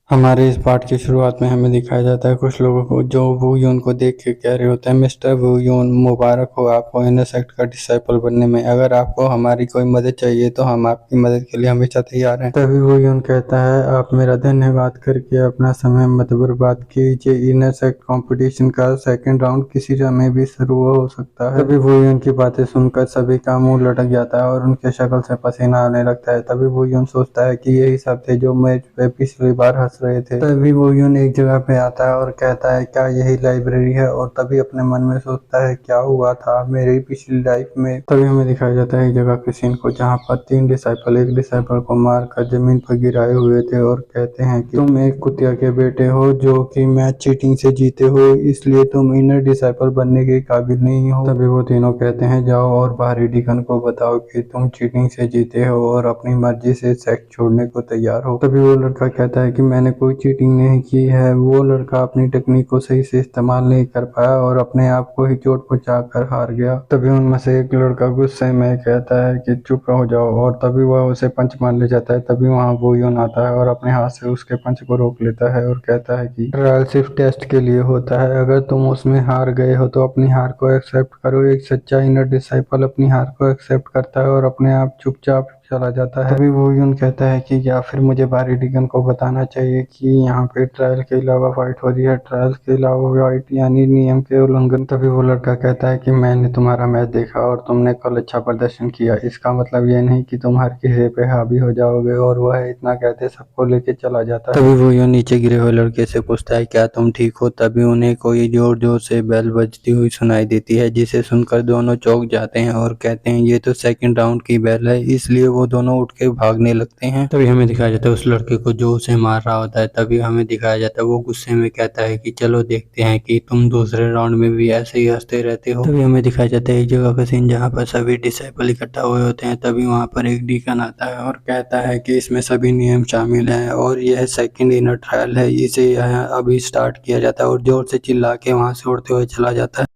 हमारे इस पाठ की शुरुआत में हमें दिखाया जाता है कुछ लोगों को जो वू यून को देख के कह रहे होते हैं, मिस्टर वू यून, मुबारक हो आपको इनर सेक्ट का डिसाइपल बनने में। अगर आपको हमारी कोई मदद चाहिए तो हम आपकी मदद के लिए हमेशा तैयार हैं। तभी वू यून कहता है, आप मेरा धन्यवाद करके अपना समय मत बर्बाद कीजिए। इनर सेक्ट कंपटीशन का सेकंड राउंड किसी समय भी शुरू हो सकता है। तभी वू यून की बातें सुनकर सभी का मुंह लटक जाता है और उनके शक्ल से पसीना आने लगता है। तभी वू यून सोचता है कि यही सब थे जो मैं पिछली बार हंस रहे थे। तभी वो यून एक जगह पे आता है और कहता है, क्या यही लाइब्रेरी है? और तभी अपने मन में सोचता है, क्या हुआ था मेरी पिछली लाइफ में। तभी हमें दिखाया जाता है एक जगह के सीन को जहाँ पर तीन डिसाइपल एक डिसाइपल को मारकर जमीन पर गिराए हुए थे और कहते हैं कि तुम एक कुतिया के बेटे हो जो कि मैच चीटिंग से जीते हो, इसलिए तुम इनर डिसाइपल बनने के काबिल नहीं हो। तभी वो तीनों कहते हैं, जाओ और बाहरी डीकन को बताओ कि तुम चीटिंग से जीते हो और अपनी मर्जी से सेक्ट छोड़ने को तैयार हो। तभी वो लड़का कहता है कि मैंने कोई चीटिंग नहीं की है। वो लड़का अपनी टेक्निक को सही से इस्तेमाल नहीं कर पाया और अपने आप को ही चोट पहुंचा कर हार गया। तभी उनमें से एक लड़का गुस्से में कहता है कि चुप हो जाओ और तभी वह उसे पंच मार ले जाता है। तभी वहां वो यून आता है और अपने हाथ से उसके पंच को रोक लेता है और कहता है कि ट्रायल सिर्फ टेस्ट के लिए होता है, अगर तुम उसमें हार गए हो तो अपनी हार को एक्सेप्ट करो। एक सच्चा इनर डिसाइपल अपनी हार को एक्सेप्ट करता है और अपने आप चुपचाप चला जाता है। तभी वो यून कहता है कि या फिर मुझे बारी डिगन को बताना चाहिए कि यहाँ पे ट्रायल के अलावा फाइट हो रही है, ट्रायल के अलावा फाइट यानी नियम के उल्लंघन। तभी वो लड़का कहता है कि मैंने तुम्हारा मैच देखा और तुमने कल अच्छा प्रदर्शन किया, इसका मतलब ये नहीं कि तुम हर किसी पे हावी हो जाओगे। और वह इतना कहते सबको लेके चला जाता है। तभी वो यून नीचे गिरे हुए लड़के से पूछता है, क्या तुम ठीक हो? तभी उन्हें कोई जोर जोर से बेल बजती हुई सुनाई देती है, जिसे सुनकर दोनों चौंक जाते हैं और कहते हैं ये तो सेकंड राउंड की बेल है। इसलिए वो दोनों उठ के भागने लगते हैं। तभी हमें दिखाया जाता है उस लड़के को जो उसे मार रहा होता है। तभी हमें दिखाया जाता है वो गुस्से में कहता है कि चलो देखते हैं कि तुम दूसरे राउंड में भी ऐसे ही हंसते रहते हो। तभी हमें दिखाया जाता है एक जगह का सीन जहाँ पर सभी डिसाइपल इकट्ठा हुए होते हैं। तभी वहाँ पर एक डीकन आता है और कहता है कि इसमें सभी नियम शामिल हैं और यह सेकंड इनर ट्रायल है, इसे यहाँ अभी स्टार्ट किया जाता है। और जोर से चिल्ला के वहाँ से उड़ते हुए चला जाता है।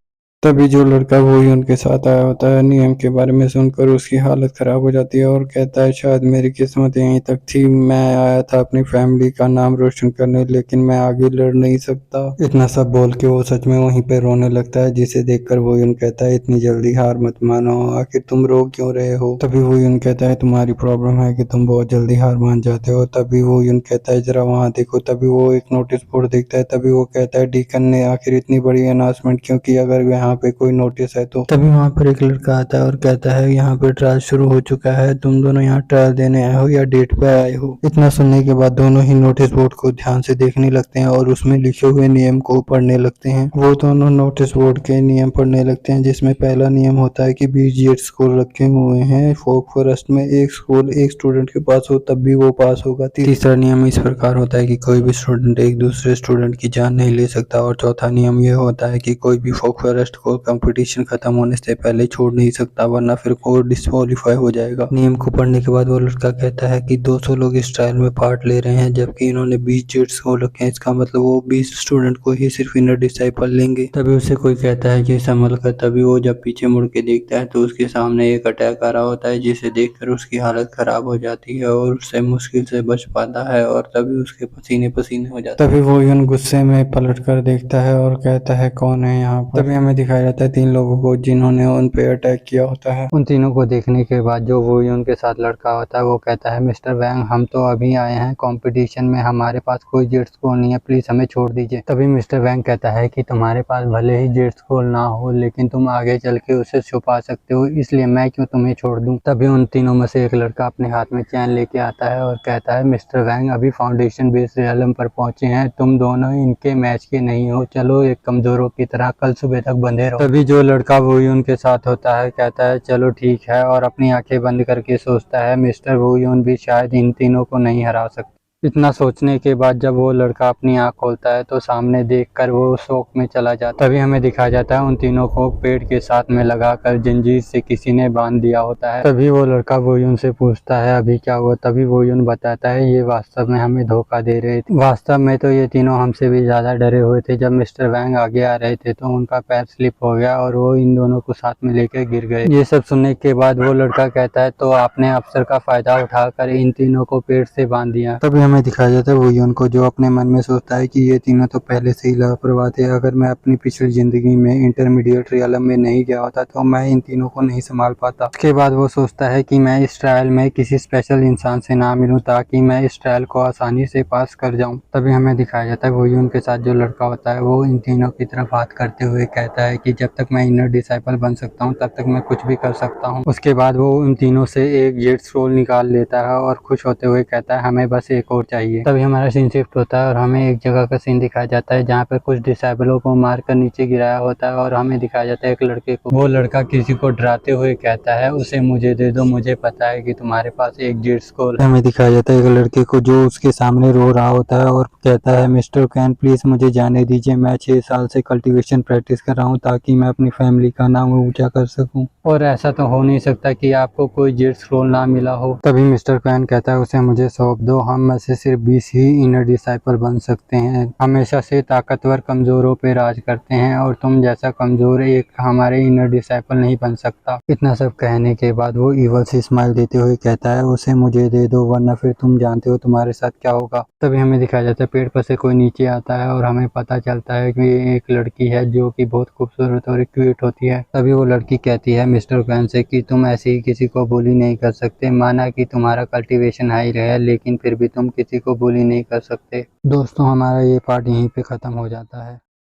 तभी जो लड़का वो ही उनके साथ आया होता है नियम के बारे में सुनकर उसकी हालत खराब हो जाती है और कहता है, शायद मेरी किस्मत यहीं तक थी। मैं आया था अपनी फैमिली का नाम रोशन करने, लेकिन मैं आगे लड़ नहीं सकता। इतना सब बोल के वो सच में वहीं पे रोने लगता है, जिसे देखकर वो यून कहता है, इतनी जल्दी हार मत मानो, आखिर तुम रो क्यों रहे हो? तभी वो यून कहता है, तुम्हारी प्रॉब्लम है कि तुम बहुत जल्दी हार मान जाते हो। तभी वो यून कहता है, जरा वहाँ देखो। तभी वो एक नोटिस बोर्ड देखता है। तभी वो कहता है, डीकन ने आखिर इतनी बड़ी अनाउंसमेंट क्यों की? अगर यहाँ पे कोई नोटिस है तो। तभी वहाँ पर एक लड़का आता है और कहता है, यहाँ पे ट्रायल शुरू हो चुका है, तुम दोनों यहाँ ट्रायल देने आए हो या डेट पे आए हो? इतना सुनने के बाद दोनों ही नोटिस बोर्ड को ध्यान से देखने लगते हैं और उसमें लिखे हुए नियम को पढ़ने लगते हैं। वो दोनों नोटिस बोर्ड के नियम पढ़ने लगते हैं, जिसमें पहला नियम होता है कि 20 जेट स्कोर रखे हुए हैं। फोक फॉरेस्ट में एक स्कोर एक स्टूडेंट के पास हो तब भी वो पास होगा। तीसरा नियम इस प्रकार होता है कि कोई भी स्टूडेंट एक दूसरे स्टूडेंट की जान नहीं ले सकता। और चौथा नियम ये होता है कि कोई भी फोक फॉरेस्ट को कंपटीशन खत्म होने से पहले छोड़ नहीं सकता, वरना फिर कोड डिस्क्वालीफाई हो जाएगा। नियम को पढ़ने के बाद वो लड़का कहता है कि 200 लोग इस ट्रायल में पार्ट ले रहे हैं, जबकि इन्होंने 20 जेट्स को रखे हैं। इसका मतलब वो 20 स्टूडेंट को ही सिर्फ इनर डिसाइपल लेंगे। तभी उसे कोई कहता है कि संभल कर। तभी वो जब पीछे मुड़ के देखता है तो उसके सामने एक अटैक आ रहा होता है, जिसे देखकर उसकी हालत खराब हो जाती है और उससे मुश्किल से बच पाता है और तभी उसके पसीने पसीने हो जाते हैं। तभी वो यून गुस्से में पलट कर देखता है और कहता है, कौन है यहाँ पर? तभी हमें दिखाया जाता है 3 लोगों को जिन्होंने उन पे अटैक किया होता है। उन तीनों को देखने के बाद जो वो यून के साथ लड़का होता है वो कहता है, मिस्टर वैंग, हम तो अभी आए हैं कंपटीशन में, हमारे पास कोई जेट स्कोर नहीं है, प्लीज हमें छोड़ दीजिए। तभी मिस्टर वैंग कहता है कि तुम्हारे पास भले ही जेट स्कोर ना हो, लेकिन तुम आगे चल के उसे छुपा सकते हो, इसलिए मैं क्यों तुम्हें छोड़ दूं। तभी उन तीनों में से एक लड़का अपने हाथ में चैन लेके आता है और कहता है, मिस्टर वैंग, अभी फाउंडेशन बेस रियलम पर पहुंचे हैं, तुम दोनों इनके मैच के नहीं हो, चलो एक कमजोरों की तरह कल सुबह तक बंधे रहो। तभी जो लड़का वो यून के साथ होता है कहता है, चलो ठीक है, और अपनी आंखें बंद करके सोचता है, मिस्टर वो यून भी शायद इन तीनों को नहीं हरा सकता। इतना सोचने के बाद जब वो लड़का अपनी आंख खोलता है तो सामने देखकर वो शौक में चला जाता है। तभी हमें दिखाया जाता है उन तीनों को पेड़ के साथ में लगाकर जंजीर से किसी ने बांध दिया होता है। तभी वो लड़का वो यून से पूछता है, अभी क्या हुआ? तभी वो यून बताता है, ये वास्तव में हमें धोखा दे रहे थे, वास्तव में तो ये तीनों हमसे भी ज्यादा डरे हुए थे। जब मिस्टर वैंग आगे आ रहे थे तो उनका पैर स्लिप हो गया और वो इन दोनों को साथ में लेकर गिर गए। ये सब सुनने के बाद वो लड़का कहता है, तो आपने अवसर का फायदा उठाकर इन तीनों को पेड़ से बांध दिया। तभी हमें दिखाया जाता है वो यून को, जो अपने मन में सोचता है कि ये तीनों तो पहले से ही लापरवाह थे। अगर मैं अपनी पिछली ज़िंदगी में इंटरमीडिएट रियलम में नहीं गया होता तो मैं इन तीनों को नहीं संभाल पाता। उसके बाद वो सोचता है कि मैं इस ट्रायल में किसी स्पेशल इंसान से ना मिलूं ताकि मैं इस ट्रायल को आसानी से पास कर जाऊं। तभी हमें दिखाया जाता है वो यून के साथ जो लड़का होता है वो इन तीनों की तरफ बात करते हुए कहता है कि जब तक मैं इनर डिसाइपल बन सकता हूँ तब तक मैं कुछ भी कर सकता हूँ। उसके बाद वो उन तीनों से एक जेड स्क्रॉल निकाल लेता है और खुश होते हुए कहता है हमें बस एक और चाहिए। तभी हमारा सीन शिफ्ट होता है और हमें एक जगह का सीन दिखाया जाता है जहाँ पर कुछ डिसेबलों को मारकर नीचे गिराया होता है और हमें दिखाया जाता है एक लड़के को। वो लड़का किसी को डराते हुए कहता है उसे मुझे दे दो, मुझे पता है कि तुम्हारे पास एक जेड स्क्रॉल है। हमें दिखाया जाता है एक लड़के को जो उसके सामने रो रहा होता है और कहता है मिस्टर कैन प्लीज मुझे जाने दीजिए, मैं 6 साल से कल्टीवेशन प्रैक्टिस कर रहा हूँ ताकि मैं अपनी फैमिली का नाम ऊंचा कर सकूं, और ऐसा तो हो नहीं सकता कि आपको कोई जेड स्क्रॉल ना मिला हो। तभी मिस्टर कैन कहता है उसे मुझे सौंप दो, हम में से सिर्फ 20 ही इनर डिसाइपल बन सकते हैं, हमेशा से ताकतवर कमजोरों पे राज करते हैं और तुम जैसा कमजोर एक हमारे इनर डिसाइपल नहीं बन सकता। इतना सब कहने के बाद वो ईवल से स्माइल देते हुए कहता है उसे मुझे दे दो वरना फिर तुम जानते हो तुम्हारे साथ क्या होगा। तभी हमें दिखाया जाता है पेड़ पर से कोई नीचे आता है और हमें पता चलता है कि एक लड़की है जो कि बहुत खूबसूरत और क्यूट होती है। तभी वो लड़की कहती है मिस्टर कैन से कि तुम ऐसे ही किसी को bully नहीं कर सकते, माना कि तुम्हारा कल्टीवेशन हाई है लेकिन फिर भी तुम किसी को bully नहीं कर सकते। दोस्तों हमारा ये पार्ट यहीं पे ख़त्म हो जाता है।